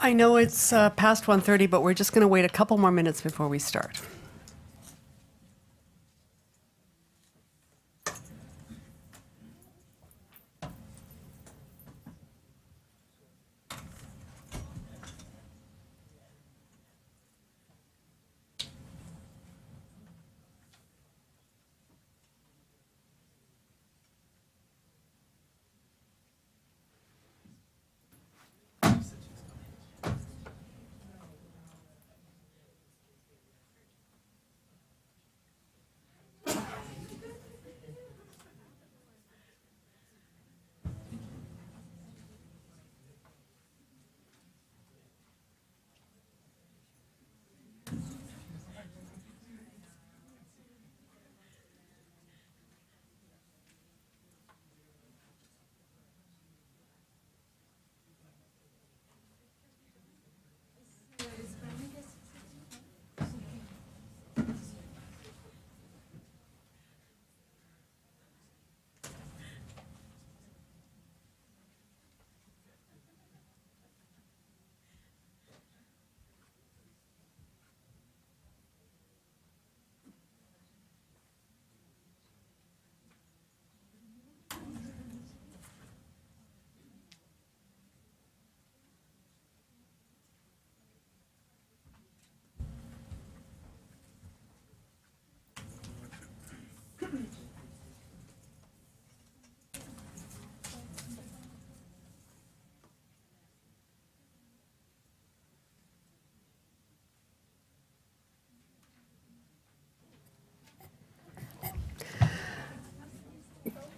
I know it's past 1:30, but we're just going to wait a couple more minutes before we start.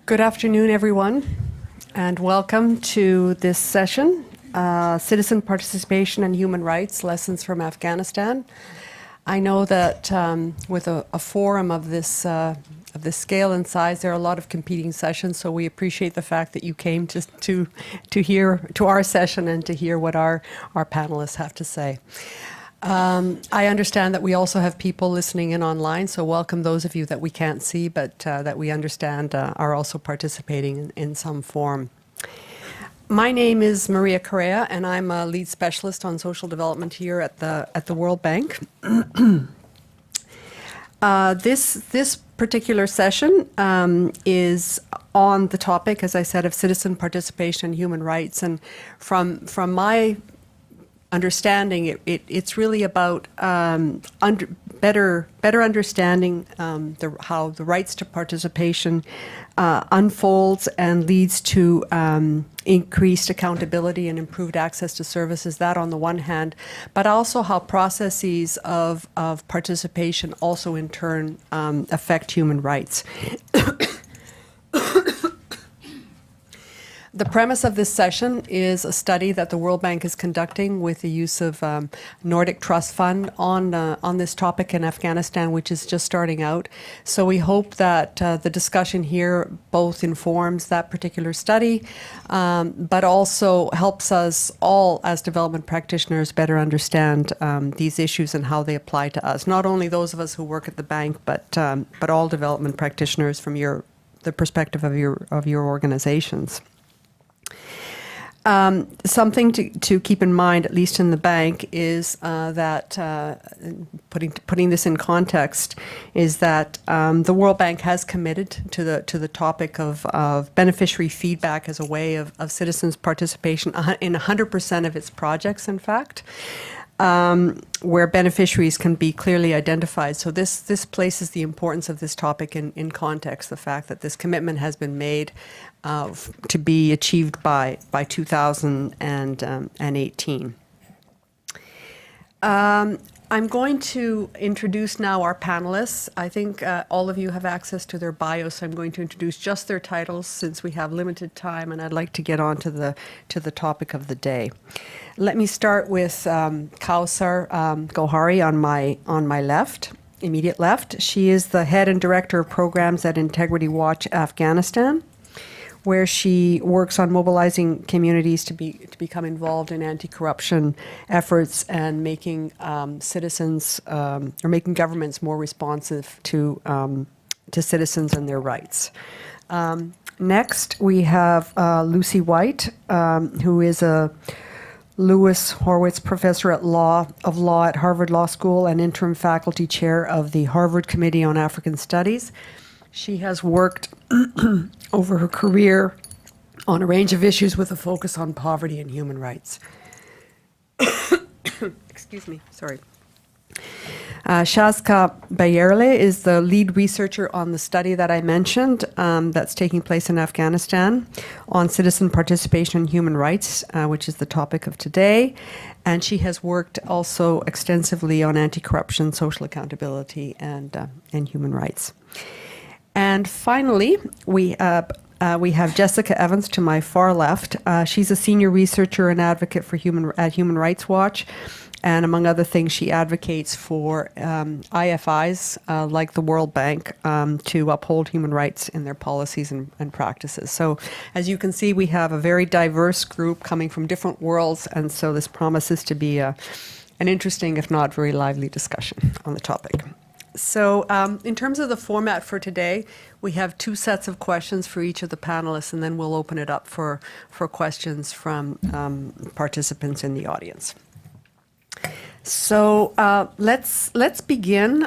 Good afternoon, everyone, and welcome to this session, Citizen Participation and Human Rights, Lessons from Afghanistan. I know that with a forum of this scale and size, there are a lot of competing sessions, so we appreciate the fact that you came to our session and to hear what our panelists have to say. I understand that we also have people listening in online, so welcome those of you that we can't see, but that we understand are also participating in some form. My name is Maria Correa, and I'm a lead specialist on social development here at the World Bank. This particular session is on the topic, as I said, of citizen participation and human rights, and from my understanding, it's really about better understanding how the rights to participation unfolds and leads to increased accountability and improved access to services, that on the one hand, but also how processes of participation also in turn affect human rights. The premise of this session is a study that the World Bank is conducting with the use of Nordic Trust Fund on this topic in Afghanistan, which is just starting out. So we hope that the discussion here both informs that particular study, but also helps us all as development practitioners better understand these issues and how they apply to us. Not only those of us who work at the bank, but all development practitioners from the perspective of your organizations. Something to keep in mind, at least in the bank, is that putting this in context, is that the World Bank has committed to the topic of beneficiary feedback as a way of citizens' participation in 100% of its projects, in fact. Where beneficiaries can be clearly identified. So this places the importance of this topic in context, the fact that this commitment has been made to be achieved by 2018. I'm going to introduce now our panelists. I think all of you have access to their bios, so I'm going to introduce just their titles since we have limited time, and I'd like to get on to the topic of the day. Let me start with Kausar Gohari on my left, immediate left. She is the head and director of programs at Integrity Watch Afghanistan, where she works on mobilizing communities to become involved in anti-corruption efforts and making citizens or making governments more responsive to citizens and their rights. Next, we have Lucy White, who is a Lewis Horwitz Professor of Law at Harvard Law School and interim faculty chair of the Harvard Committee on African Studies. She has worked over her career on a range of issues with a focus on poverty and human rights. Excuse me, sorry. Shazka Bayerle is the lead researcher on the study that I mentioned that's taking place in Afghanistan on citizen participation and human rights, which is the topic of today. And she has worked also extensively on anti-corruption, social accountability, and human rights. And finally, we have Jessica Evans to my far left. She's a senior researcher and advocate for Human Rights Watch. And among other things, she advocates for IFIs like the World Bank to uphold human rights in their policies and practices. So as you can see, we have a very diverse group coming from different worlds. And so this promises to be an interesting, if not very lively discussion on the topic. So in terms of the format for today, we have two sets of questions for each of the panelists, and then we'll open it up for questions from participants in the audience. So let's begin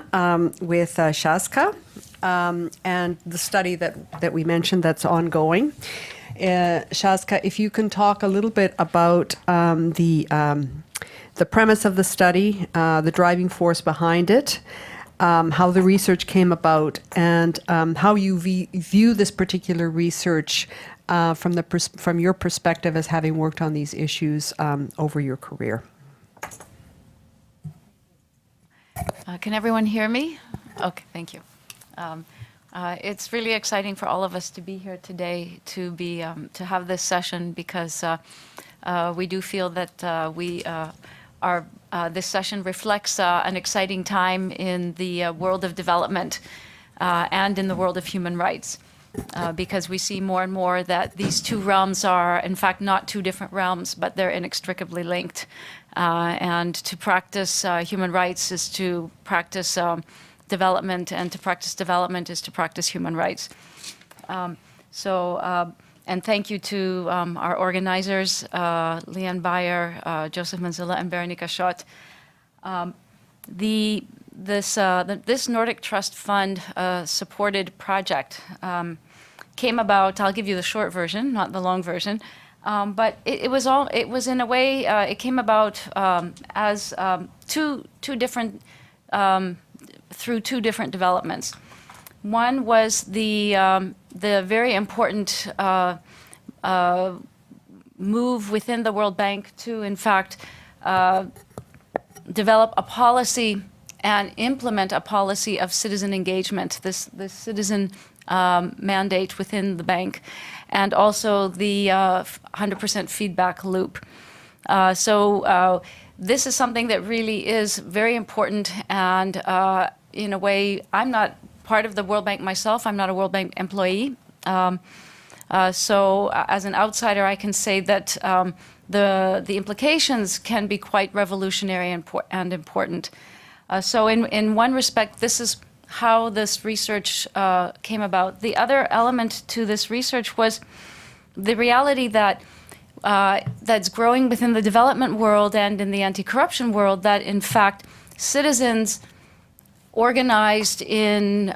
with Shazka and the study that we mentioned that's ongoing. Shazka, if you can talk a little bit about the premise of the study, the driving force behind it, how the research came about, and how you view this particular research from your perspective as having worked on these issues over your career. Can everyone hear me? Okay, thank you. It's really exciting for all of us to be here today to have this session because we do feel that this session reflects an exciting time in the world of development and in the world of human rights. Because we see more and more that these two realms are, in fact, not two different realms, but they're inextricably linked. And to practice human rights is to practice development, and to practice development is to practice human rights. And thank you to our organizers, Leanne Bayer, Joseph Manzilla, and Veronica Schott. This Nordic Trust Fund supported project came about. I'll give you the short version, not the long version. But it was in a way, it came about as two different, through two different developments. One was the very important move within the World Bank to, in fact, develop a policy and implement a policy of citizen engagement, this citizen mandate within the bank, and also the 100% feedback loop. This is something that really is very important, and in a way, I'm not part of the World Bank myself. I'm not a World Bank employee. So as an outsider, I can say that the implications can be quite revolutionary and important. So in one respect, this is how this research came about. The other element to this research was the reality that that's growing within the development world and in the anti-corruption world, that in fact citizens organized in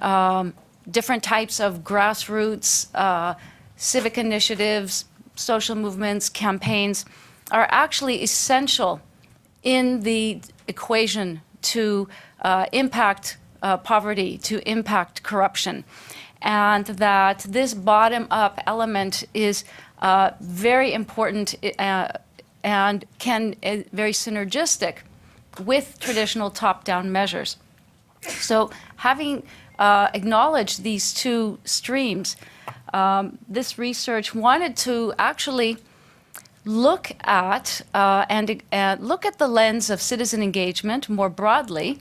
different types of grassroots, civic initiatives, social movements, campaigns, are actually essential in the equation to impact poverty, to impact corruption. And that this bottom-up element is very important and can very synergistic with traditional top-down measures. So having acknowledged these two streams, this research wanted to actually look at look at the lens of citizen engagement more broadly,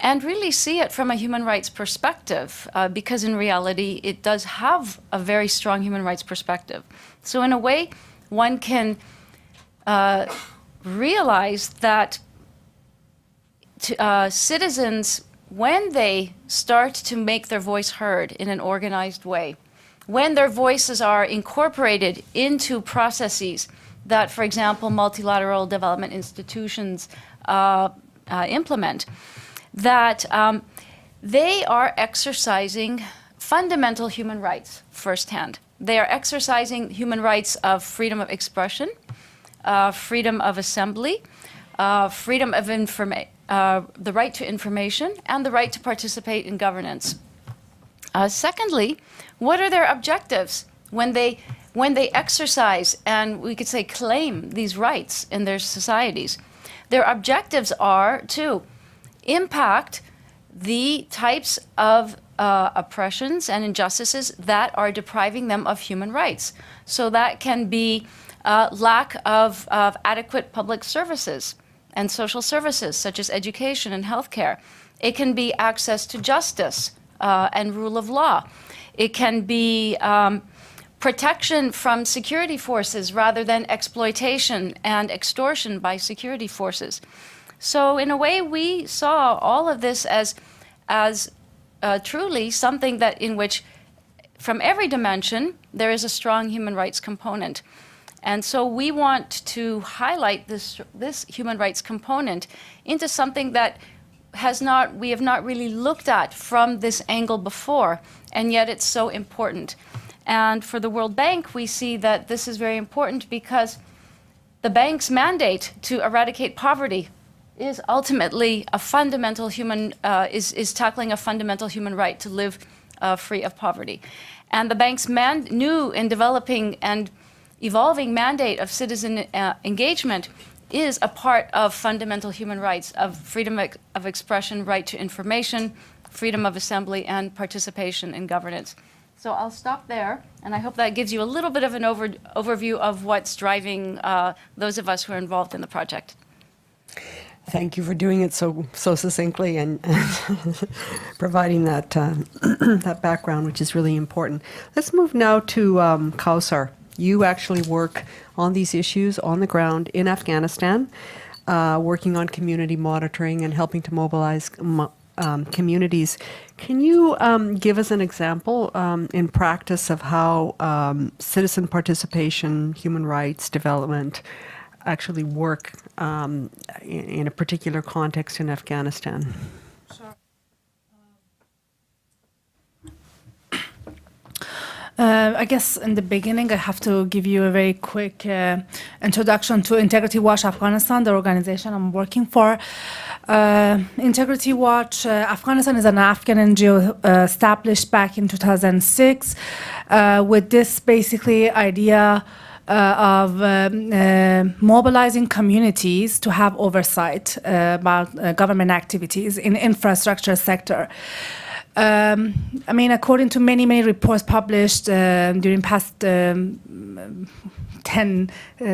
and really see it from a human rights perspective, because in reality it does have a very strong human rights perspective. So in a way, one can realize that citizens, when they start to make their voice heard in an organized way, when their voices are incorporated into processes that, for example, multilateral development institutions implement, that they are exercising fundamental human rights firsthand. They are exercising human rights of freedom of expression, freedom of assembly, freedom of the right to information, and the right to participate in governance. Secondly, what are their objectives when they exercise and we could say claim these rights in their societies? Their objectives are to impact the types of oppressions and injustices that are depriving them of human rights. So that can be lack of adequate public services and social services, such as education and healthcare. It can be access to justice and rule of law. It can be protection from security forces rather than exploitation and extortion by security forces. So in a way, we saw all of this as truly something that in which, from every dimension, there is a strong human rights component. And so we want to highlight this human rights component into something that we have not really looked at from this angle before, and yet it's so important. And for the World Bank, we see that this is very important because the bank's mandate to eradicate poverty is ultimately a fundamental is tackling a fundamental human right to live free of poverty. And the bank's new and developing and evolving mandate of citizen engagement is a part of fundamental human rights, of freedom of expression, right to information, freedom of assembly, and participation in governance. So I'll stop there, and I hope that gives you a little bit of an overview of what's driving those of us who are involved in the project. Thank you for doing it so succinctly and providing that that background, which is really important. Let's move now to Kausar. You actually work on these issues on the ground in Afghanistan, working on community monitoring and helping to mobilize communities. Can you give us an example in practice of how citizen participation, human rights development actually work in a particular context in Afghanistan? Sure. I guess in the beginning, I have to give you a very quick introduction to Integrity Watch Afghanistan, the organization I'm working for. Integrity Watch Afghanistan is an Afghan NGO established back in 2006 with this basically idea of mobilizing communities to have oversight about government activities in infrastructure sector. I mean, according to many reports published during past 10,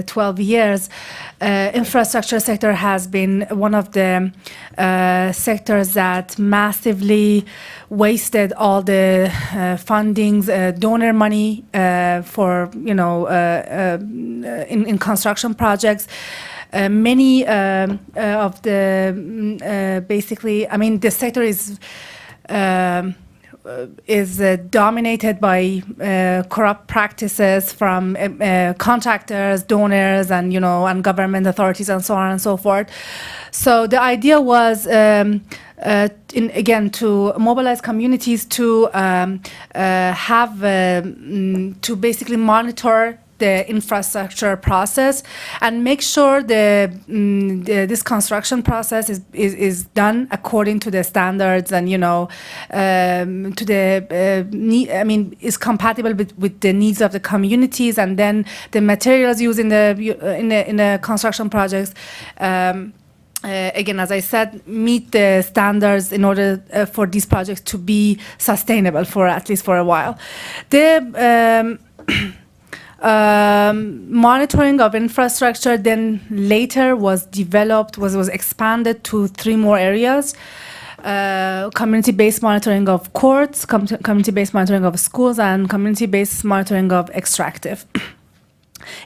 12 years, infrastructure sector has been one of the sectors that massively wasted all the fundings, donor money for, in construction projects. Many of the, basically, I mean, the sector is dominated by corrupt practices from contractors, donors, and and government authorities, and so on and so forth. So the idea was, again, to mobilize communities to have to basically monitor the infrastructure process and make sure this construction process is done according to the standards and to the is compatible with the needs of the communities, and then the materials used in the construction projects again, as I said, meet the standards in order for these projects to be sustainable for at least for a while. The monitoring of infrastructure then later was developed, was expanded to 3 more areas. Community-based monitoring of courts, community-based monitoring of schools, and community-based monitoring of extractive.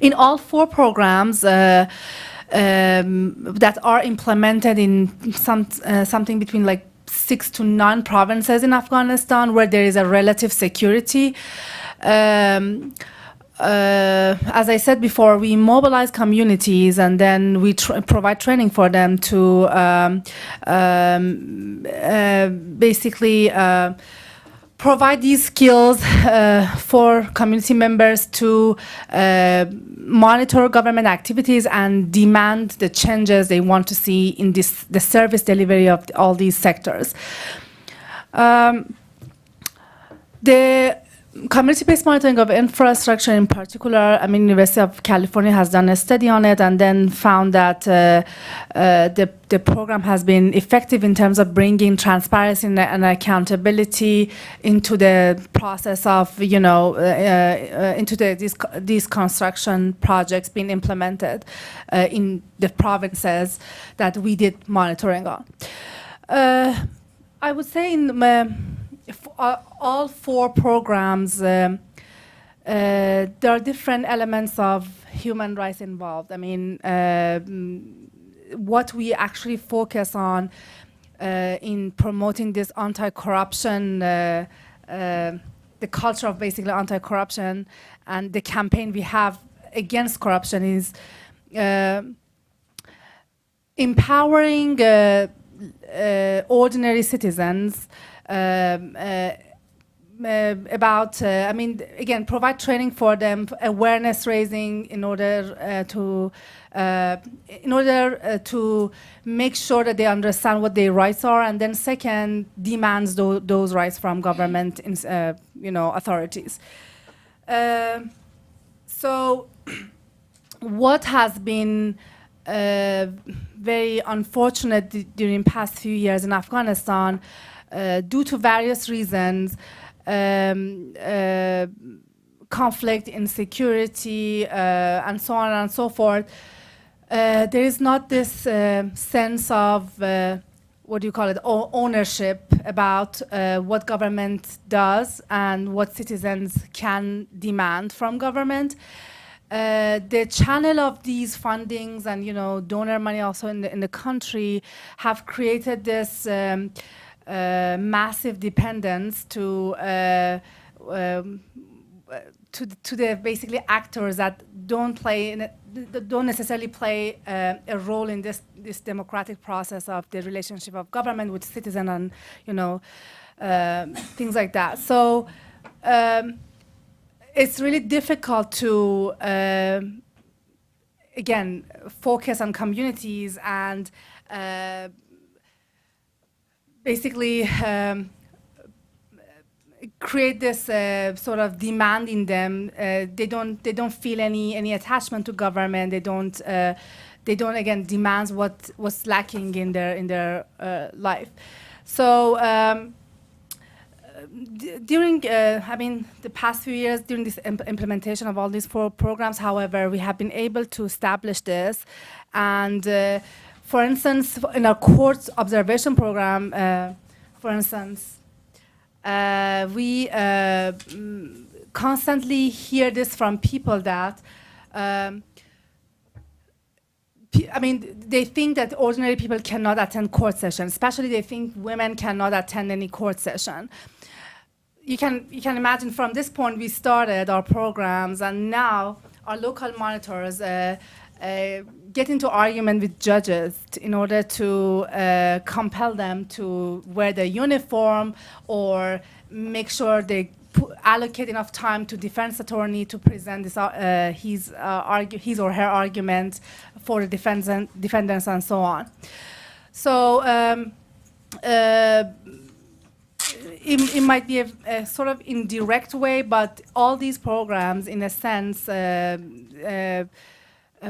In all 4 programs that are implemented in something between like 6 to 9 provinces in Afghanistan where there is a relative security, as I said before, we mobilize communities and then we provide training for them to basically provide these skills for community members to monitor government activities and demand the changes they want to see in the service delivery of all these sectors. The community-based monitoring of infrastructure in particular, I mean, University of California has done a study on it and then found that the program has been effective in terms of bringing transparency and accountability into the process of, into these construction projects being implemented in the provinces that we did monitoring on. I would say in all 4 programs, there are different elements of human rights involved. I mean, what we actually focus on in promoting this anti-corruption, the culture of basically anti-corruption, and the campaign we have against corruption is empowering ordinary citizens about, I mean, again, provide training for them, awareness raising in order to make sure that they understand what their rights are, and then second, demands those rights from government, authorities. So, what has been very unfortunate during past few years in Afghanistan, due to various reasons, conflict, insecurity, and so on and so forth, there is not this sense of, ownership about what government does and what citizens can demand from government. The channel of these fundings and, donor money also in the country have created this massive dependence to the basically actors that don't necessarily play a role in this democratic process of the relationship of government with citizen and things like that. So it's really difficult to again focus on communities and basically create this sort of demand in them. They don't feel any attachment to government. They don't again demand what was lacking in their life. So during the past few years, during this implementation of all these 4 programs, however, we have been able to establish this. And for instance, in our court observation program, for instance, we constantly hear this from people that, they think that ordinary people cannot attend court sessions, especially they think women cannot attend any court session. You can imagine from this point we started our programs, and now our local monitors get into argument with judges in order to compel them to wear the uniform or make sure they allocate enough time to defense attorney to present this, his or her argument for the defendants and so on. So it might be a sort of indirect way, but all these programs, in a sense,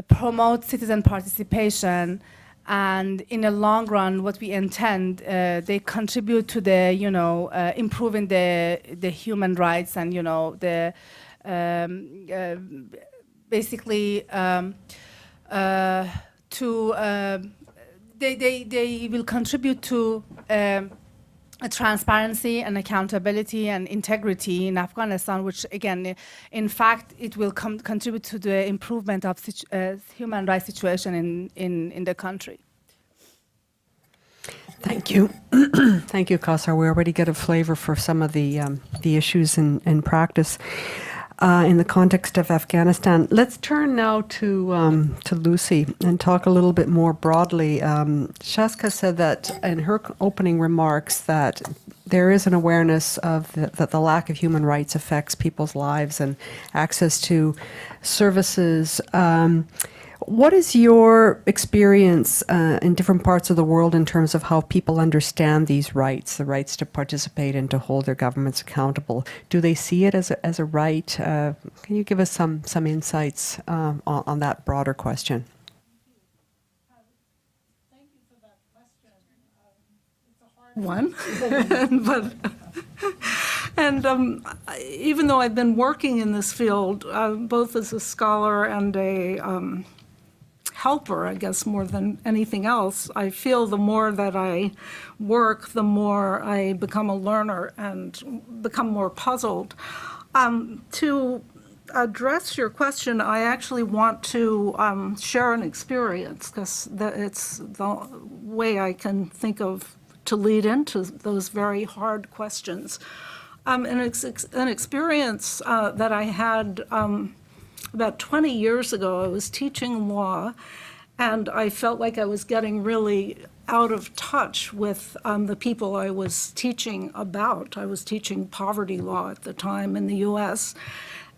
promote citizen participation, and in the long run, what we intend, they contribute to the, improving the human rights and, the basically they will contribute to transparency and accountability and integrity in Afghanistan, which again, in fact, it will contribute to the improvement of human rights situation in the country. Thank you. Thank you, Kausar. We already get a flavor for some of the issues in practice. in the context of Afghanistan. Let's turn now to Lucy and talk a little bit more broadly. Shaska said that in her opening remarks that there is an awareness of that the lack of human rights affects people's lives and access to services. What is your experience in different parts of the world in terms of how people understand these rights, the rights to participate and to hold their governments accountable? Do they see it as a right? Can you give us some insights on that broader question? Thank you for that question. It's a hard one, but even though I've been working in this field, both as a scholar and a helper, I guess, more than anything else, I feel the more that I work, the more I become a learner and become more puzzled. To address your question, I actually want to share an experience, because it's the way I can think of to lead into those very hard questions. An experience that I had about 20 years ago. I was teaching law, and I felt like I was getting really out of touch with the people I was teaching about. I was teaching poverty law at the time in the U.S.,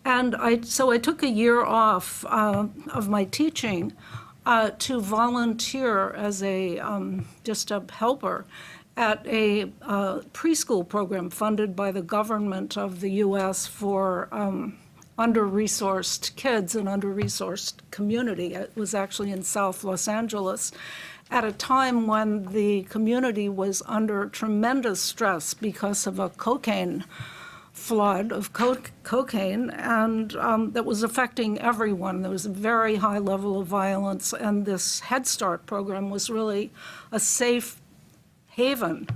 and so I took a year off of my teaching to volunteer as just a helper at a preschool program funded by the government of the U.S. for under-resourced kids and under-resourced community. It was actually in South Los Angeles at a time when the community was under tremendous stress because of a cocaine flood of cocaine, and that was affecting everyone. There was a very high level of violence, and this Head Start program was really a safe haven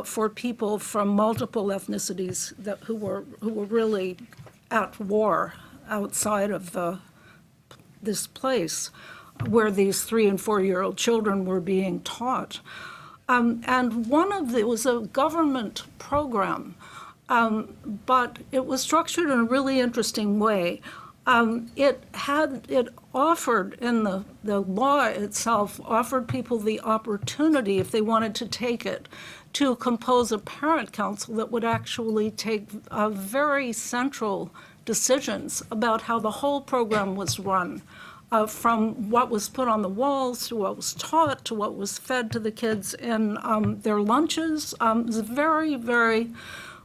for people from multiple ethnicities who were really at war outside of this place where these 3- and 4-year-old children were being taught. And it was a government program, but it was structured in a really interesting way. It offered, in the law itself, offered people the opportunity, if they wanted to take it, to compose a parent council that would actually take very central decisions about how the whole program was run, from what was put on the walls to what was taught to what was fed to the kids in their lunches. It was very, very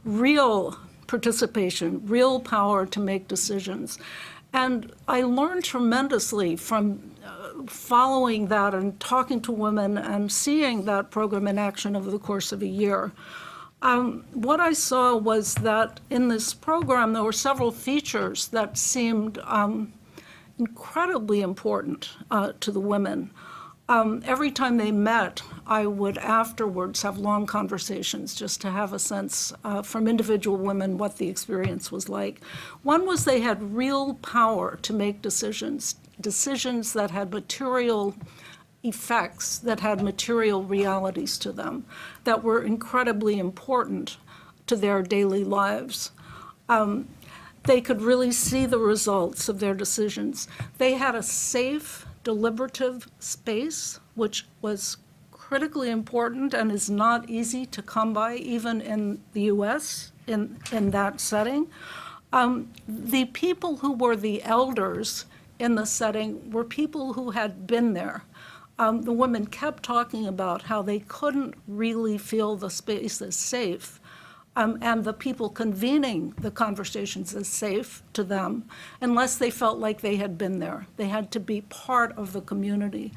real participation, real power to make decisions. And I learned tremendously from following that and talking to women and seeing that program in action over the course of a year. What I saw was that in this program there were several features that seemed incredibly important to the women. Every time they met, I would afterwards have long conversations just to have a sense from individual women what the experience was like. One was they had real power to make decisions that had material effects, that had material realities to them, that were incredibly important to their daily lives. They could really see the results of their decisions. They had a safe, deliberative space, which was critically important and is not easy to come by, even in the U.S., in that setting. The people who were the elders in the setting were people who had been there. The women kept talking about how they couldn't really feel the space as safe, and the people convening the conversations as safe to them, unless they felt like they had been there. They had to be part of the community.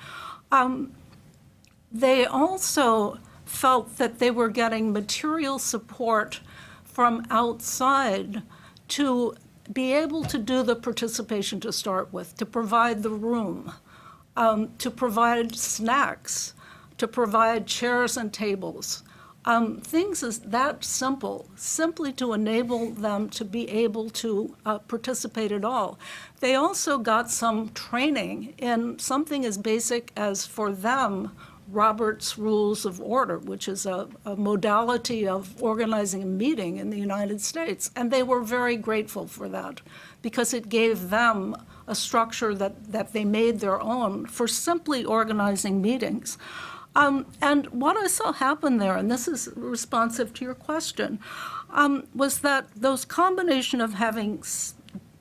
They also felt that they were getting material support from outside to be able to do the participation to start with, to provide the room, to provide snacks, to provide chairs and tables. Things as that simple, simply to enable them to be able to participate at all. They also got some training in something as basic as, for them, Robert's Rules of Order, which is a modality of organizing a meeting in the United States. And they were very grateful for that because it gave them a structure that they made their own for simply organizing meetings. And what I saw happen there, and this is responsive to your question, was that those combination of having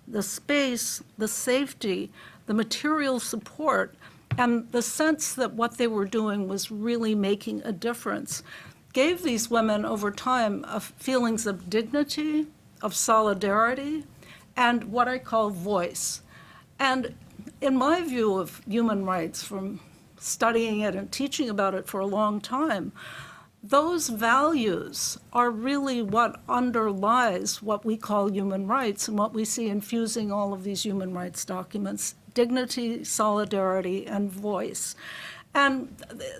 the space, the safety, the material support, and the sense that what they were doing was really making a difference, gave these women over time feelings of dignity, of solidarity, and what I call voice. And in my view of human rights, from studying it and teaching about it for a long time, those values are really what underlies what we call human rights and what we see infusing all of these human rights documents: dignity, solidarity, and voice. And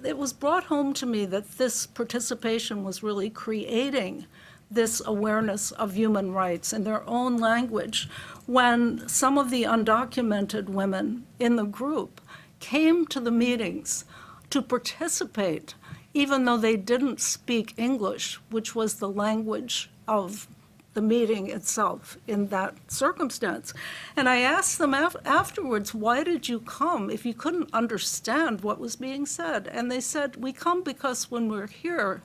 it was brought home to me that this participation was really creating this awareness of human rights in their own language when some of the undocumented women in the group came to the meetings to participate, even though they didn't speak English, which was the language of the meeting itself in that circumstance. And I asked them afterwards, why did you come if you couldn't understand what was being said? And they said, we come because when we're here,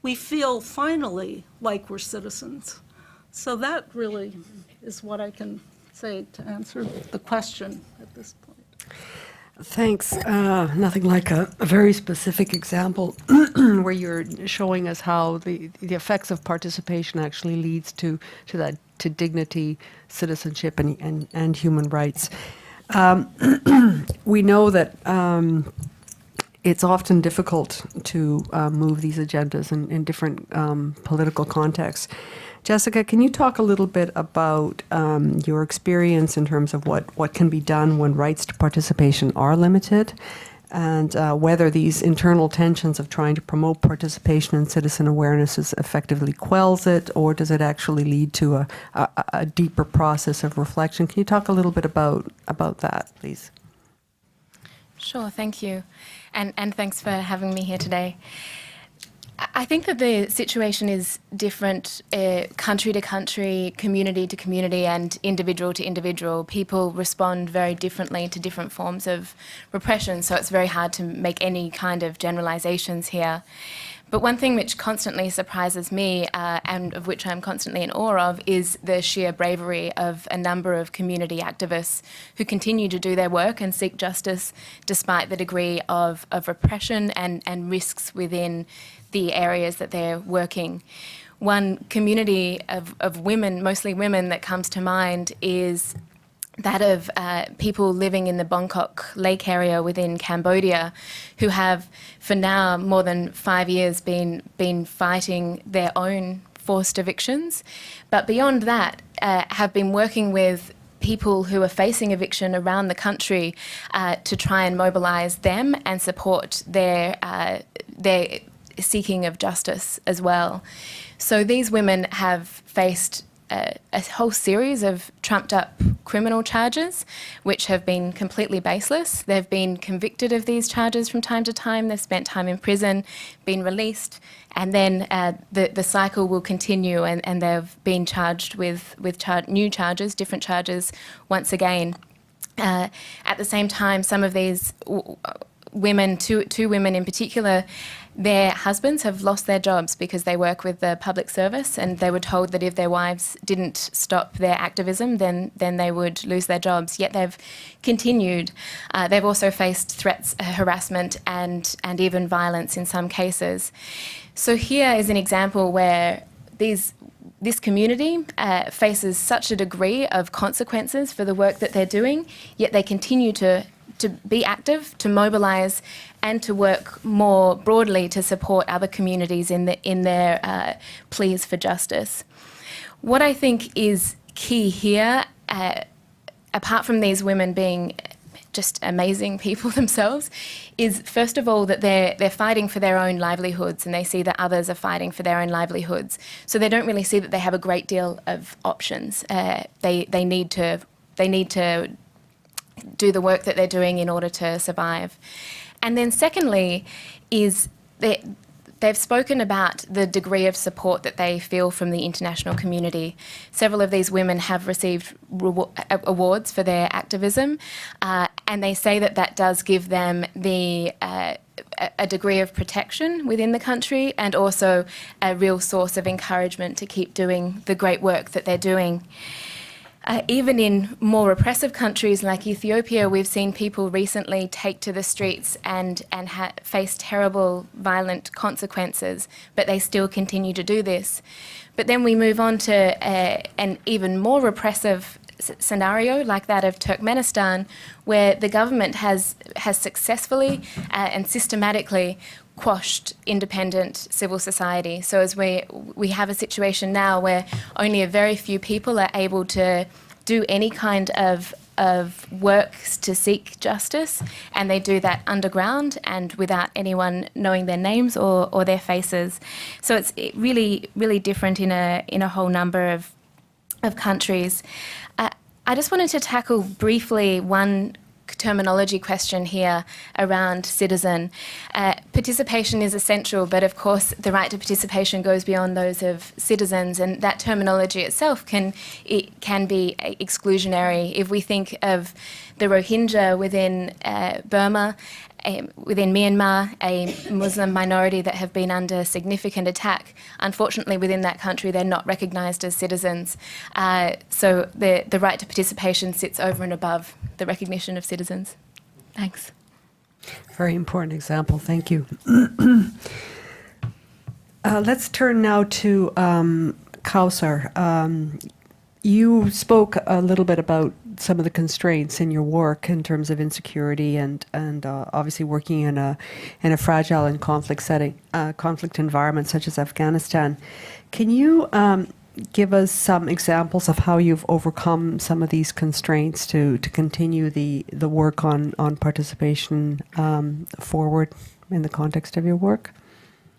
we feel finally like we're citizens. So that really is what I can say to answer the question at this point. Thanks. Nothing like a very specific example where you're showing us how the effects of participation actually leads to dignity, citizenship, and human rights. We know that it's often difficult to move these agendas in different political contexts. Jessica, can you talk a little bit about your experience in terms of what can be done when rights to participation are limited, and whether these internal tensions of trying to promote participation and citizen awareness effectively quells it, or does it actually lead to a deeper process of reflection? Can you talk a little bit about that, please? Sure, thank you. And thanks for having me here today. I think that the situation is different country to country, community to community, and individual to individual. People respond very differently to different forms of repression, so it's very hard to make any kind of generalizations here. But one thing which constantly surprises me, and of which I'm constantly in awe of, is the sheer bravery of a number of community activists who continue to do their work and seek justice despite the degree of repression and risks within the areas that they're working. One community of women, mostly women, that comes to mind is that of people living in the Bangkok Lake area within Cambodia, who have, for now, more than 5 years been fighting their own forced evictions. But beyond that, have been working with people who are facing eviction around the country to try and mobilise them and support their seeking of justice as well. So these women have faced a whole series of trumped up criminal charges which have been completely baseless. They've been convicted of these charges from time to time. They've spent time in prison, been released, and then the cycle will continue, and they've been charged with new charges, different charges once again. At the same time, some of these women, two women in particular, their husbands have lost their jobs because they work with the public service, and they were told that if their wives didn't stop their activism, then they would lose their jobs. Yet they've continued. They've also faced threats, harassment, and even violence in some cases. So here is an example where this community faces such a degree of consequences for the work that they're doing, yet they continue to be active, to mobilise, and to work more broadly to support other communities in their pleas for justice. What I think is key here, apart from these women being just amazing people themselves, is first of all that they're fighting for their own livelihoods, and they see that others are fighting for their own livelihoods. So they don't really see that they have a great deal of options. They need to do the work that they're doing in order to survive. And then secondly is that they've spoken about the degree of support that they feel from the international community. Several of these women have received awards for their activism, and they say that that does give them a degree of protection within the country and also a real source of encouragement to keep doing the great work that they're doing. Even in more repressive countries like Ethiopia, we've seen people recently take to the streets and face terrible violent consequences, but they still continue to do this. But then we move on to an even more repressive scenario like that of Turkmenistan, where the government has successfully and systematically quashed independent civil society. So as we have a situation now where only a very few people are able to do any kind of work to seek justice, and they do that underground and without anyone knowing their names or their faces. So it's really, really different in a whole number of countries. I just wanted to tackle briefly one terminology question here around citizen. Participation is essential, but of course the right to participation goes beyond those of citizens, and that terminology itself can be exclusionary. If we think of the Rohingya within Burma, within Myanmar, a Muslim minority that have been under significant attack. Unfortunately, within that country, they're not recognised as citizens. So the right to participation sits over and above the recognition of citizens. Thanks. Very important example. Thank you. Let's turn now to Kausar. You spoke a little bit about some of the constraints in your work in terms of insecurity and obviously working in a fragile and conflict environment such as Afghanistan. Can you give us some examples of how you've overcome some of these constraints to continue the work on participation forward in the context of your work?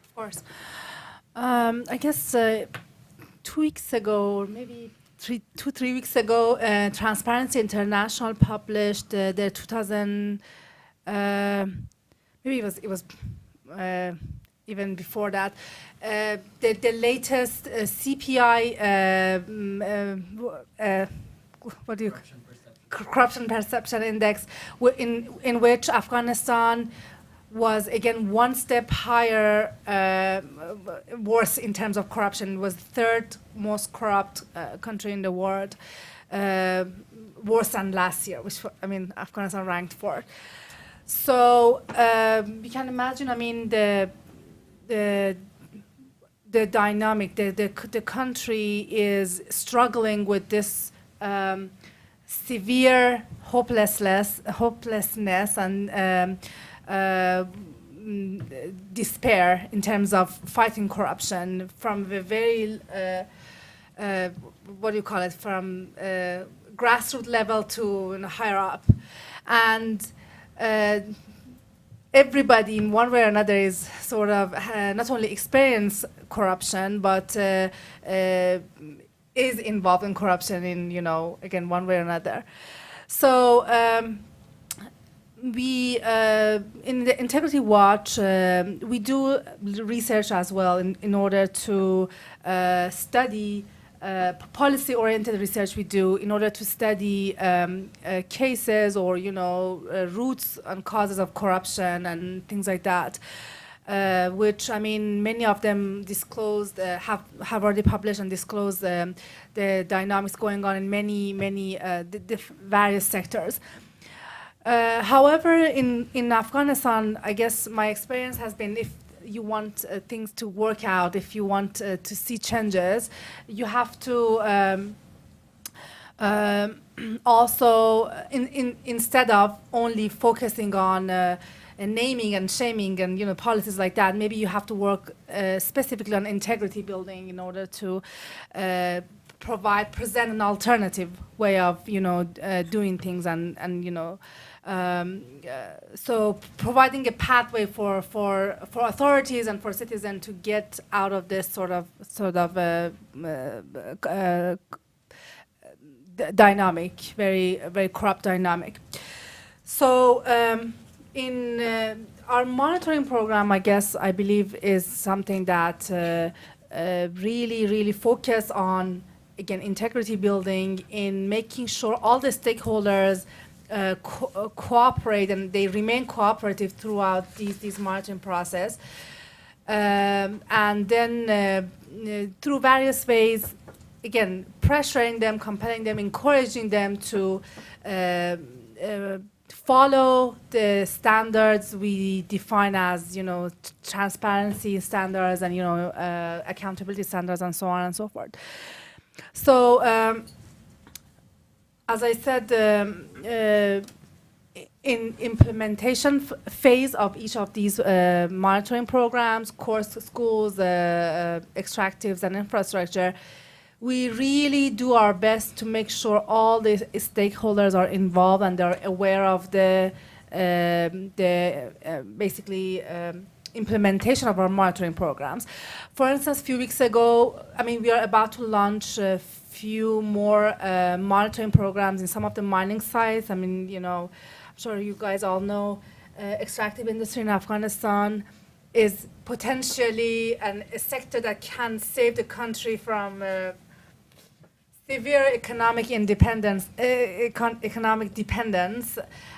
Of course. I guess 2 weeks ago, or maybe 3 weeks ago, Transparency International published their 2000, maybe it was even before that, the latest CPI, what do you, Corruption Perception Index, in which Afghanistan was again one step higher, worse in terms of corruption. Was third most corrupt country in the world, worse than last year, which Afghanistan ranked fourth. So you can imagine. The dynamic. The country is struggling with this severe hopelessness and despair in terms of fighting corruption from the very from grassroots level to higher up, and everybody in one way or another is sort of not only experience corruption but is involved in corruption in again one way or another. So we in the Integrity Watch we do research as well in order to study policy-oriented research. We do in order to study cases or roots and causes of corruption and things like that, which many of them disclosed have already published and disclosed the dynamics going on in many various sectors. However, in Afghanistan, I guess my experience has been, if you want things to work out, if you want to see changes, you have to also, instead of only focusing on naming and shaming and policies like that, maybe you have to work specifically on integrity building in order to present an alternative way of doing things and so providing a pathway for authorities and for citizens to get out of this sort of dynamic, very corrupt dynamic. So in our monitoring program, I guess, I believe, is something that really focus on, again, integrity building, in making sure all the stakeholders cooperate and they remain cooperative throughout these monitoring process. And then through various ways, again, pressuring them, compelling them, encouraging them to follow the standards we define as, transparency standards and, accountability standards and so on and so forth. So, as I said, in implementation phase of each of these monitoring programs, course schools, extractives and infrastructure, we really do our best to make sure all the stakeholders are involved and they're aware of the basically implementation of our monitoring programs. For instance, a few weeks ago, we are about to launch a few more monitoring programs in some of the mining sites. I'm sure you guys all know extractive industry in Afghanistan is potentially a sector that can save the country from severe economic dependence,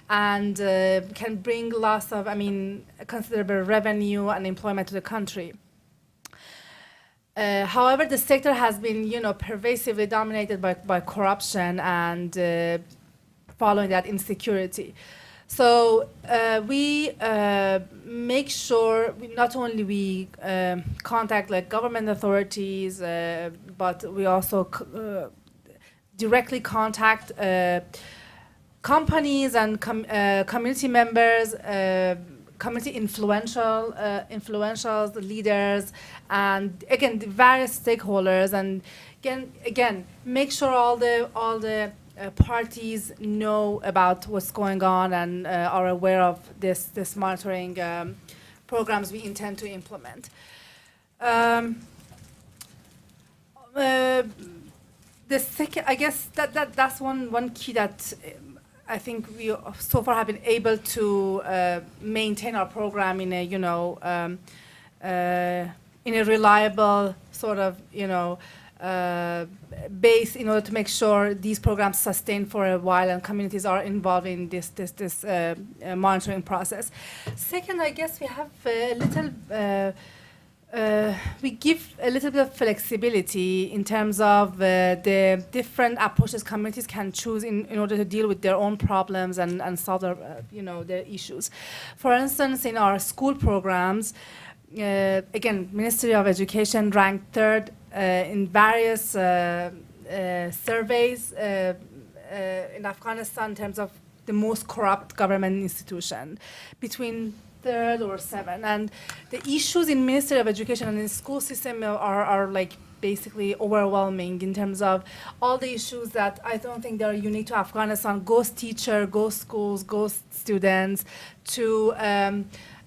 and can bring loss of, considerable revenue and employment to the country. However, the sector has been, pervasively dominated by corruption and following that insecurity. So we make sure not only we contact government authorities, but we also directly contact companies and community members, community influential leaders, and again the various stakeholders, and again make sure all the parties know about what's going on and are aware of this monitoring programs we intend to implement. The second, I guess that's one key that I think we so far have been able to maintain our program in a reliable sort of base, in order to make sure these programs sustain for a while and communities are involved in this monitoring process. Second, I guess we have a little. We give a little bit of flexibility in terms of the different approaches communities can choose in order to deal with their own problems and solve their issues. For instance, in our school programs, again, Ministry of Education ranked third in various surveys in Afghanistan in terms of the most corrupt government institution, between third or seven. And the issues in Ministry of Education and in the school system are basically overwhelming in terms of all the issues that I don't think they're unique to Afghanistan. Ghost teacher, ghost schools, ghost students, to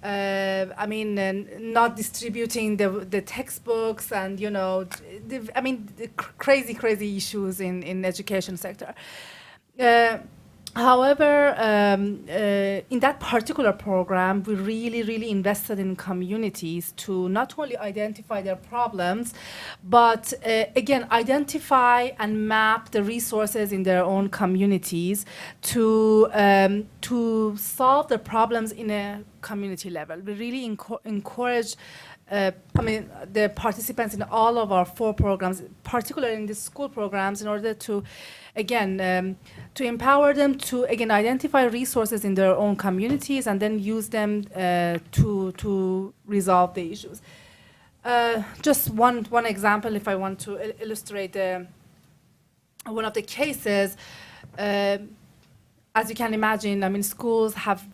not distributing the textbooks, and the crazy issues in education sector. However, in that particular program, we really invested in communities to not only identify their problems, but again, identify and map the resources in their own communities to solve the problems in a community level. We really encourage the participants in all of our 4 programs, particularly in the school programs, in order to, again, to empower them to, again, identify resources in their own communities and then use them to resolve the issues. Just one example, if I want to illustrate one of the cases. As you can imagine, schools have,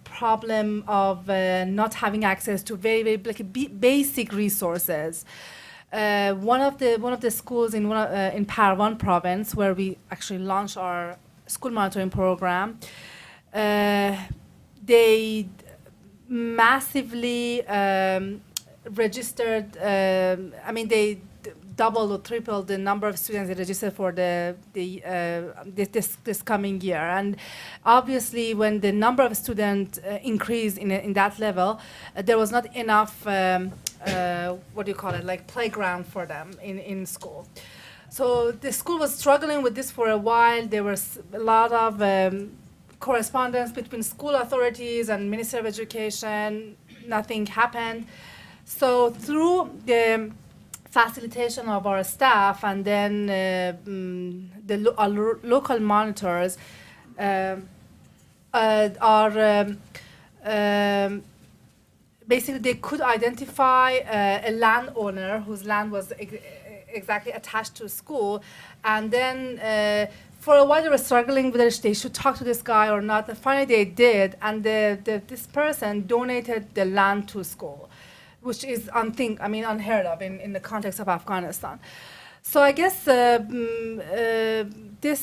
problem of not having access to very basic resources. One of the schools in Parwan province, where we actually launched our school monitoring program, they massively registered. They double or triple the number of students registered for this coming year. And obviously, when the number of students increased in that level, there was not enough what do you call it, like playground for them in school. So the school was struggling with this for a while. There was a lot of correspondence between school authorities and Ministry of Education. Nothing happened. So through the facilitation of our staff and then our local monitors basically they could identify a landowner whose land was exactly attached to a school, and then for a while they were struggling whether they should talk to this guy or not. And finally they did, and this person donated the land to school, which is unheard of in the context of Afghanistan. So I guess this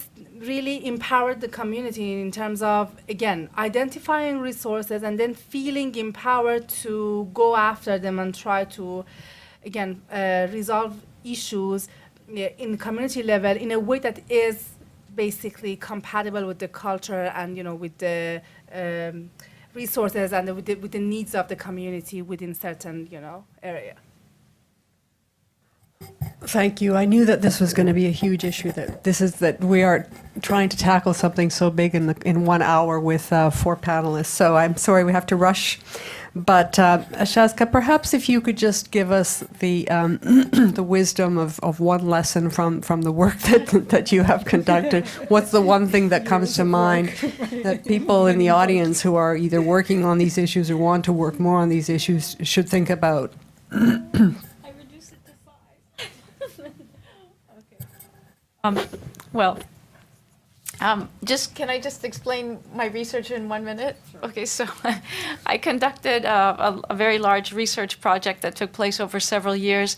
really empowered the community in terms of, again, identifying resources and then feeling empowered to go after them and try to, again, resolve issues in community level in a way that is basically compatible with the culture and, with the resources and with the needs of the community within certain, area. Thank you. I knew that this was going to be a huge issue. That we are trying to tackle something so big in 1 hour with 4 panelists. So I'm sorry we have to rush. But Shazka, perhaps if you could just give us the the wisdom of one lesson from the work that you have conducted. What's the one thing that comes to mind that people in the audience who are either working on these issues or want to work more on these issues should think about? Can I just explain my research in 1 minute? Sure. Okay, so I conducted a very large research project that took place over several years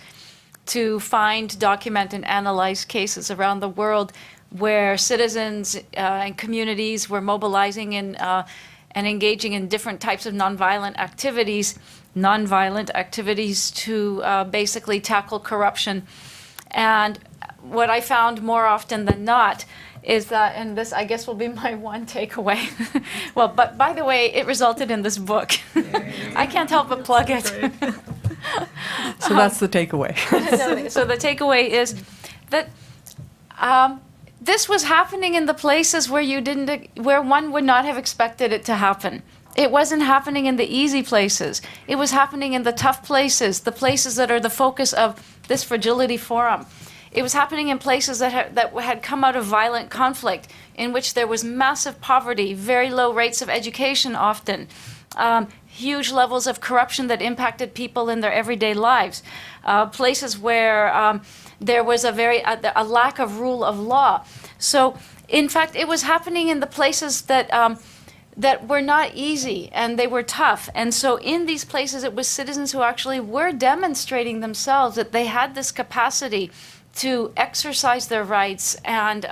to find, document, and analyze cases around the world where citizens and communities were mobilizing and engaging in different types of nonviolent activities to basically tackle corruption. And what I found more often than not is that, and this I guess will be my one takeaway. Well, but by the way, it resulted in this book. I can't help but plug it. So that's the takeaway. So the takeaway is that this was happening in the places where one would not have expected it to happen. It wasn't happening in the easy places. It was happening in the tough places, the places that are the focus of this Fragility Forum. It was happening in places that had come out of violent conflict, in which there was massive poverty, very low rates of education often, huge levels of corruption that impacted people in their everyday lives, places where there was a lack of rule of law. So, in fact, it was happening in the places that were not easy and they were tough. And so in these places, it was citizens who actually were demonstrating themselves that they had this capacity to exercise their rights and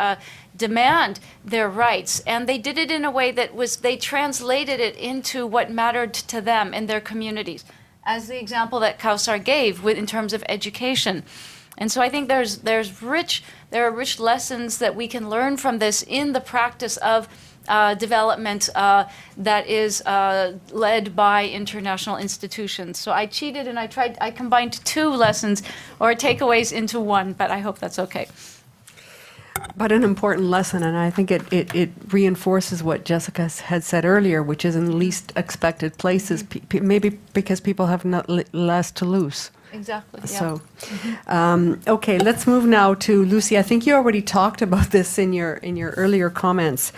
demand their rights. And they did it in a way that they translated it into what mattered to them in their communities, as the example that Kausar gave in terms of education. And so I think there are rich lessons that we can learn from this in the practice of development that is led by international institutions. So I cheated and I combined 2 lessons or takeaways into one, but I hope that's okay. But an important lesson, and I think it reinforces what Jessica had said earlier, which is in the least expected places, maybe because people have less to lose. Exactly. Yeah. So, okay, let's move now to Lucy. I think you already talked about this in your earlier comments.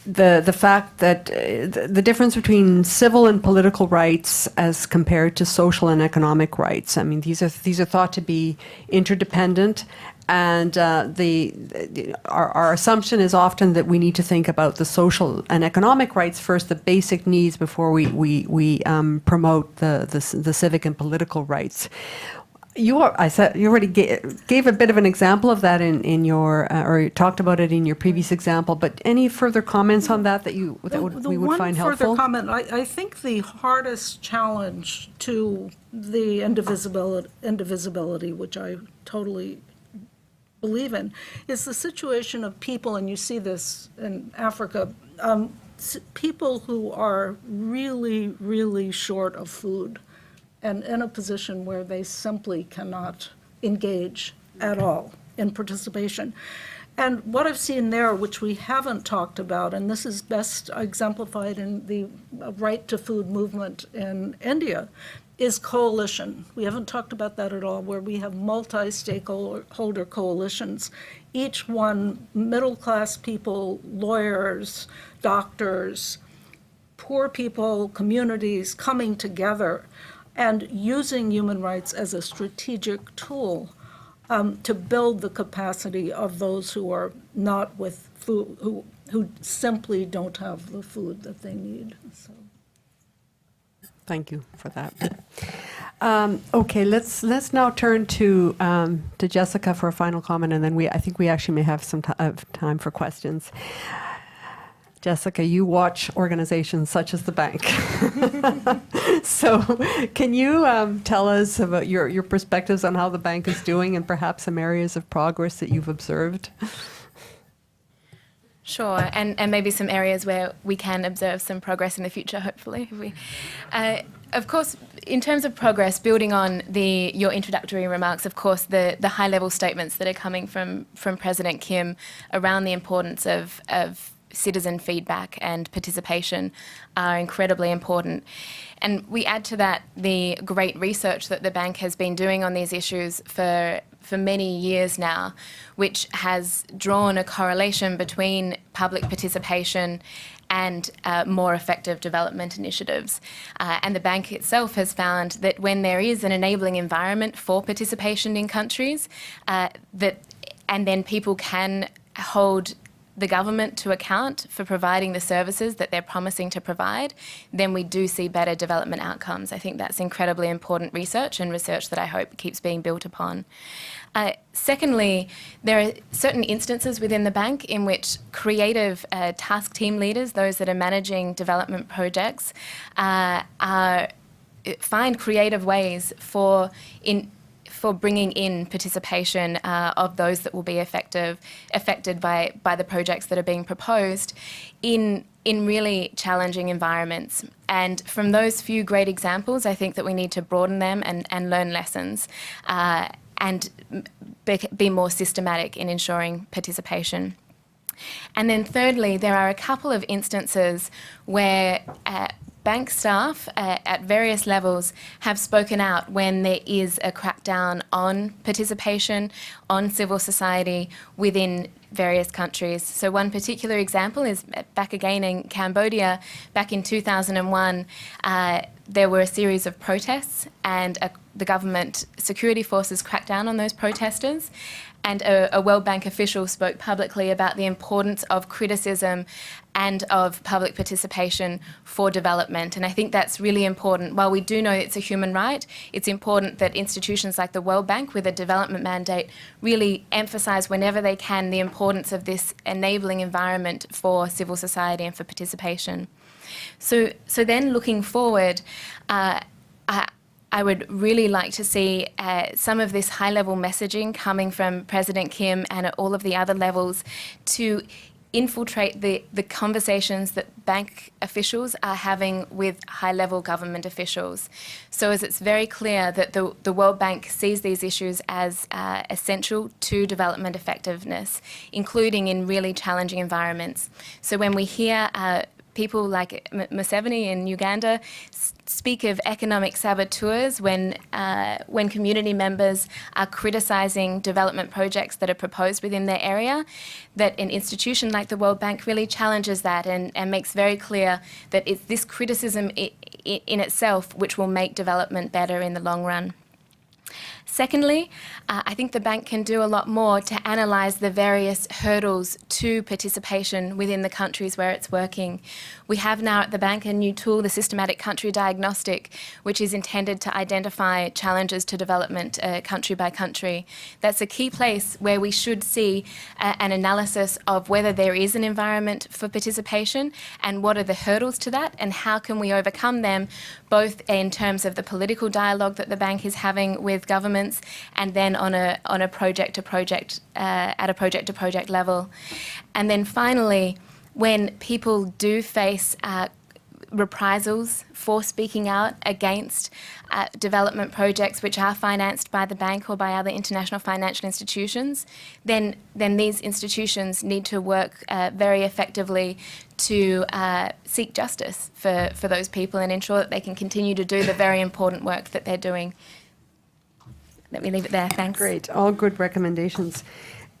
The fact that the difference between civil and political rights as compared to social and economic rights. I mean, these are thought to be interdependent, and our assumption is often that we need to think about the social and economic rights first, the basic needs, before we promote the civic and political rights. You already gave a bit of an example of that in your, or you talked about it in your previous example, but any further comments on that we would find helpful? One further comment, I think the hardest challenge to the indivisibility, which I totally believe in, is the situation of people, and you see this in Africa, people who are really, really short of food and in a position where they simply cannot engage at all in participation. And what I've seen there, which we haven't talked about, and this is best exemplified in the right to food movement in India, is coalition. We haven't talked about that at all, where we have multi-stakeholder coalitions, each one middle-class people, lawyers, doctors, poor people, communities coming together and using human rights as a strategic tool to build the capacity of those who are not with food, who simply don't have the food that they need. So. Thank you for that. Okay, let's now turn to Jessica for a final comment, and then I think we actually may have some time for questions. Jessica, you watch organizations such as the bank. So can you tell us about your perspectives on how the bank is doing and perhaps some areas of progress that you've observed? Sure, and maybe some areas where we can observe some progress in the future, hopefully. Of course, in terms of progress, building on your introductory remarks, of course, the high-level statements that are coming from President Kim around the importance of citizen feedback and participation are incredibly important. And we add to that the great research that the bank has been doing on these issues for many years now, which has drawn a correlation between public participation and more effective development initiatives. And the bank itself has found that when there is an enabling environment for participation in countries, and then people can hold the government to account for providing the services that they're promising to provide, then we do see better development outcomes. I think that's incredibly important research, and research that I hope keeps being built upon. Secondly, there are certain instances within the bank in which creative task team leaders, those that are managing development projects, find creative ways for bringing in participation of those that will be affected by the projects that are being proposed in really challenging environments. And from those few great examples, I think that we need to broaden them and learn lessons and be more systematic in ensuring participation. And then thirdly, there are a couple of instances where bank staff at various levels have spoken out when there is a crackdown on participation, on civil society within various countries. So one particular example is back again in Cambodia. Back in 2001, there were a series of protests, and the government security forces cracked down on those protesters. And a World Bank official spoke publicly about the importance of criticism and of public participation for development. And I think that's really important. While we do know it's a human right, it's important that institutions like the World Bank with a development mandate really emphasise whenever they can the importance of this enabling environment for civil society and for participation. So then looking forward, I would really like to see some of this high-level messaging coming from President Kim and at all of the other levels to infiltrate the conversations that bank officials are having with high-level government officials. So as it's very clear that the World Bank sees these issues as essential to development effectiveness, including in really challenging environments. So when we hear people like Museveni in Uganda speak of economic saboteurs when community members are criticising development projects that are proposed within their area, that an institution like the World Bank really challenges that and makes very clear that it's this criticism in itself which will make development better in the long run. Secondly, I think the bank can do a lot more to analyse the various hurdles to participation within the countries where it's working. We have now at the bank a new tool, the Systematic Country Diagnostic, which is intended to identify challenges to development country by country. That's a key place where we should see an analysis of whether there is an environment for participation and what are the hurdles to that and how can we overcome them, both in terms of the political dialogue that the bank is having with governments and then on a project to project at a project to project level. And then finally, when people do face reprisals for speaking out against development projects which are financed by the bank or by other international financial institutions, then these institutions need to work very effectively to seek justice for those people and ensure that they can continue to do the very important work that they're doing. Let me leave it there. Thanks. Great, all good recommendations.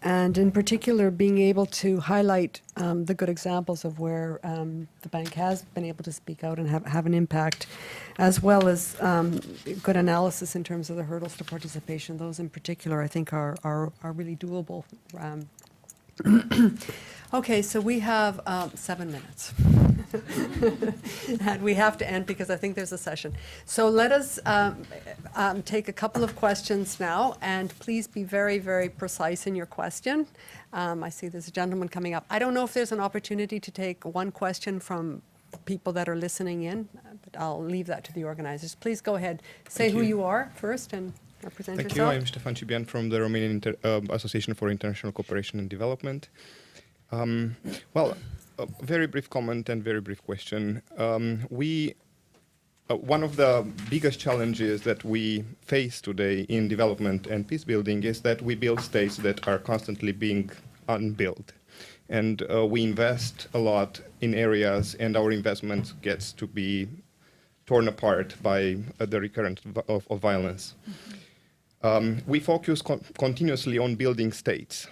And in particular, being able to highlight the good examples of where the bank has been able to speak out and have an impact, as well as good analysis in terms of the hurdles to participation. Those in particular, I think, are really doable. Okay, so we have 7 minutes. And we have to end because I think there's a session. So let us take a couple of questions now, and please be very, very precise in your question. I see there's a gentleman coming up. I don't know if there's an opportunity to take one question from people that are listening in, but I'll leave that to the organizers. Please go ahead. Say who you are first and represent Thank yourself. you. I'm Stefan Cibian from the Romanian Association for International Cooperation and Development. Well, a very brief comment and very brief question. One of the biggest challenges that we face today in development and peace building is that we build states that are constantly being unbuilt. And we invest a lot in areas, and our investment gets to be torn apart by the recurrence of violence. We focus continuously on building states.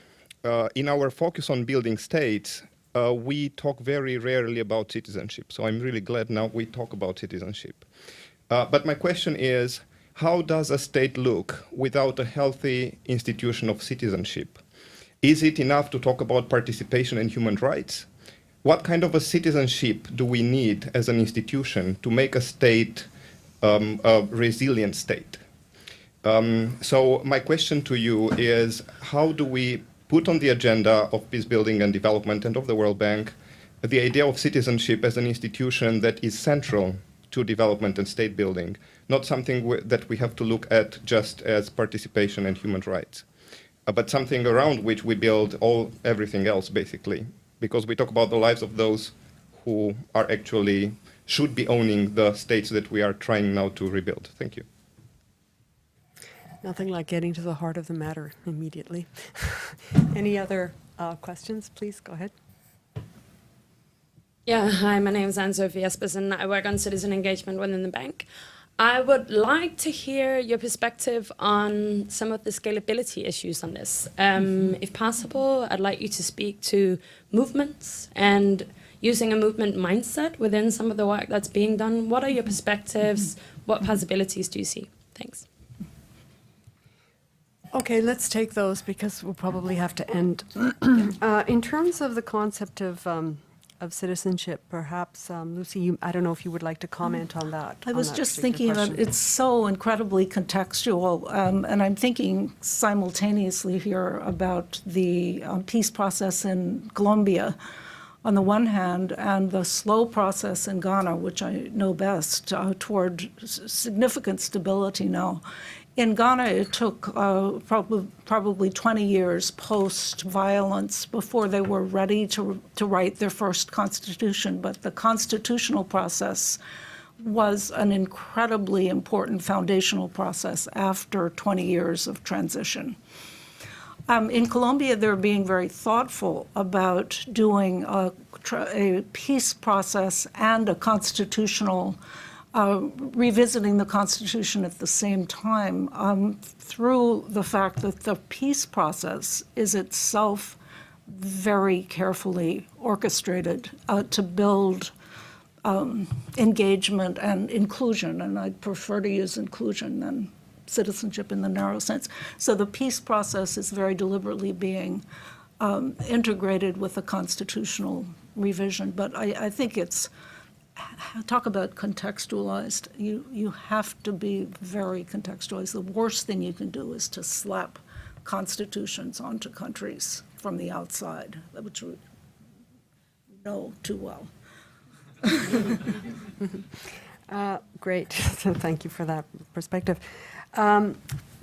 In our focus on building states, we talk very rarely about citizenship. So I'm really glad now we talk about citizenship. But my question is, how does a state look without a healthy institution of citizenship? Is it enough to talk about participation and human rights? What kind of a citizenship do we need as an institution to make a state a resilient state? So my question to you is, how do we put on the agenda of peace building and development and of the World Bank the idea of citizenship as an institution that is central to development and state building, not something that we have to look at just as participation and human rights, but something around which we build everything else, basically, because we talk about the lives of those who are actually should be owning the states that we are trying now to rebuild. Thank you. Nothing like getting to the heart of the matter immediately. Any other questions? Please go ahead. Yeah, hi, my name is Anne-Sophie Espersen. I work on citizen engagement within the bank. I would like to hear your perspective on some of the scalability issues on this. If possible, I'd like you to speak to movements and using a movement mindset within some of the work that's being done. What are your perspectives? What possibilities do you see? Thanks. Okay, let's take those because we'll probably have to end. In terms of the concept of citizenship, perhaps, Lucy, I don't know if you would like to comment on that. I was just thinking that it's so incredibly contextual, and I'm thinking simultaneously here about the peace process in Colombia on the one hand, and the slow process in Ghana, which I know best, toward significant stability now. In Ghana, it took probably 20 years post-violence before they were ready to write their first constitution. But the constitutional process was an incredibly important foundational process after 20 years of transition. In Colombia, they're being very thoughtful about doing a peace process and a constitutional revisiting the Constitution at the same time through the fact that the peace process is itself very carefully orchestrated to build engagement and inclusion, and I'd prefer to use inclusion than citizenship in the narrow sense. So the peace process is very deliberately being integrated with the constitutional revision. But I think it's, talk about contextualized. You have to be very contextualized. The worst thing you can do is to slap constitutions onto countries from the outside, which we know too well. Great. Thank you for that perspective.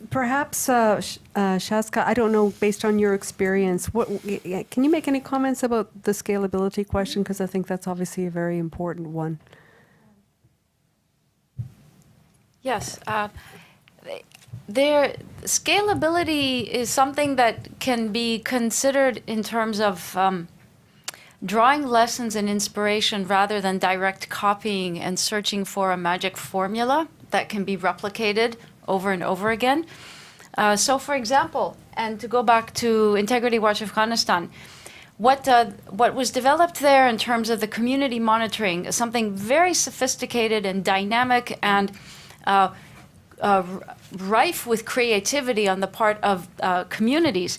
Perhaps, Shaska, I don't know, based on your experience, can you make any comments about the scalability question? Because I think that's obviously a very important one. Yes. Scalability is something that can be considered in terms of drawing lessons and inspiration rather than direct copying and searching for a magic formula that can be replicated over and over again. So, for example, and to go back to Integrity Watch Afghanistan, what was developed there in terms of the community monitoring is something very sophisticated and dynamic and rife with creativity on the part of communities,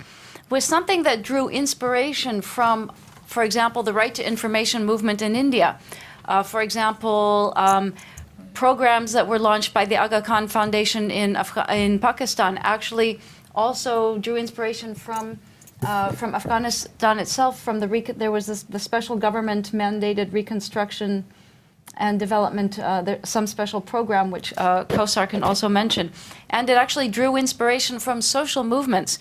was something that drew inspiration from, for example, the right to information movement in India. For example, programs that were launched by the Aga Khan Foundation in Pakistan actually also drew inspiration from Afghanistan itself. There was the special government mandated reconstruction and development, some special program which Kausar can also mention, and it actually drew inspiration from social movements.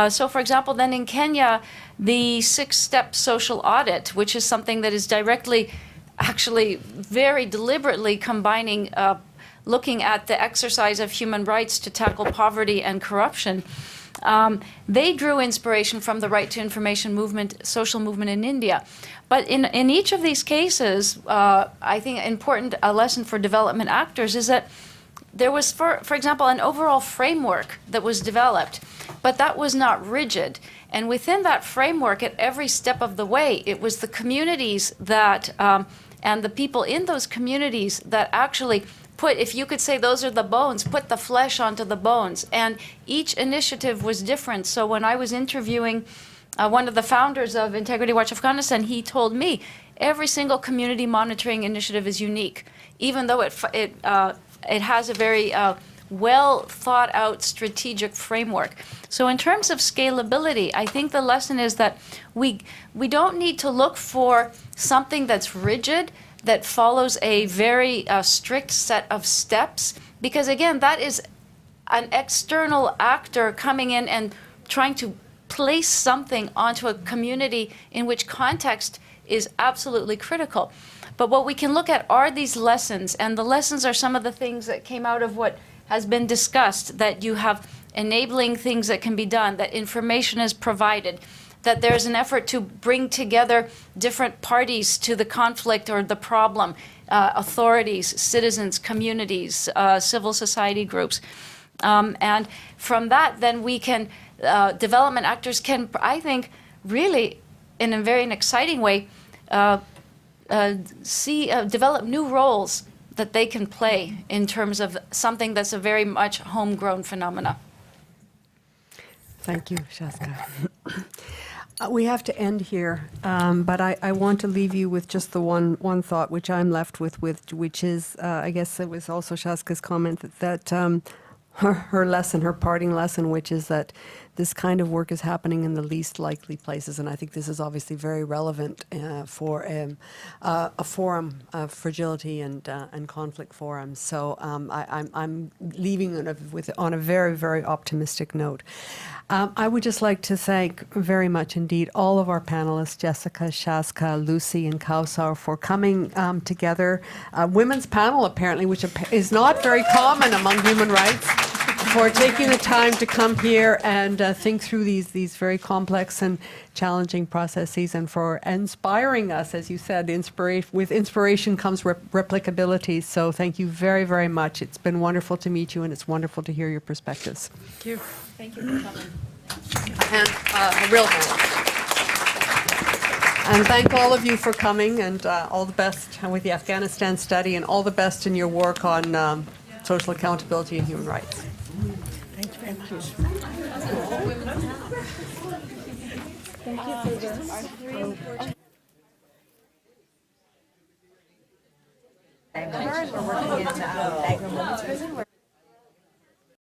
So, for example, then in Kenya, the 6-step social audit, which is something that is directly, actually very deliberately combining, looking at the exercise of human rights to tackle poverty and corruption. They drew inspiration from the right to information movement, social movement in India. But in each of these cases, I think an important lesson for development actors is that there was, for example, an overall framework that was developed, but that was not rigid. And within that framework, at every step of the way, it was the communities that, and the people in those communities that actually put, if you could say those are the bones, put the flesh onto the bones. And each initiative was different. So when I was interviewing one of the founders of Integrity Watch Afghanistan, he told me every single community monitoring initiative is unique, even though it has a very well thought out strategic framework. So in terms of scalability, I think the lesson is that we don't need to look for something that's rigid, that follows a very strict set of steps, because again, that is an external actor coming in and trying to place something onto a community in which context is absolutely critical. But what we can look at are these lessons, and the lessons are some of the things that came out of what has been discussed, that you have enabling things that can be done, that information is provided, that there's an effort to bring together different parties to the conflict or the problem, authorities, citizens, communities, civil society groups. And from that, then we can, development actors can, I think, really, in a very exciting way, develop new roles that they can play in terms of something that's a very much homegrown phenomena. Thank you, Shaska. We have to end here, but I want to leave you with just the one thought, which I'm left with which is, I guess it was also Shaska's comment that her lesson, her parting lesson, which is that this kind of work is happening in the least likely places, and I think this is obviously very relevant for a forum of fragility and conflict forums. So I'm leaving on a very, very optimistic note. I would just like to thank very much indeed all of our panelists, Jessica, Shaska, Lucy, and Kausar, for coming together. Women's panel, apparently, which is not very common among human rights, for taking the time to come here and think through these very complex and challenging processes, and for inspiring us, as you said. With inspiration comes replicability. So thank you very, very much. It's been wonderful to meet you, and it's wonderful to hear your perspectives. Thank you. Thank you for coming. And a real hand. And thank all of you for coming, and all the best with the Afghanistan study, and all the best in your work on social accountability and human rights. We're working in Magnum Women's Prison, where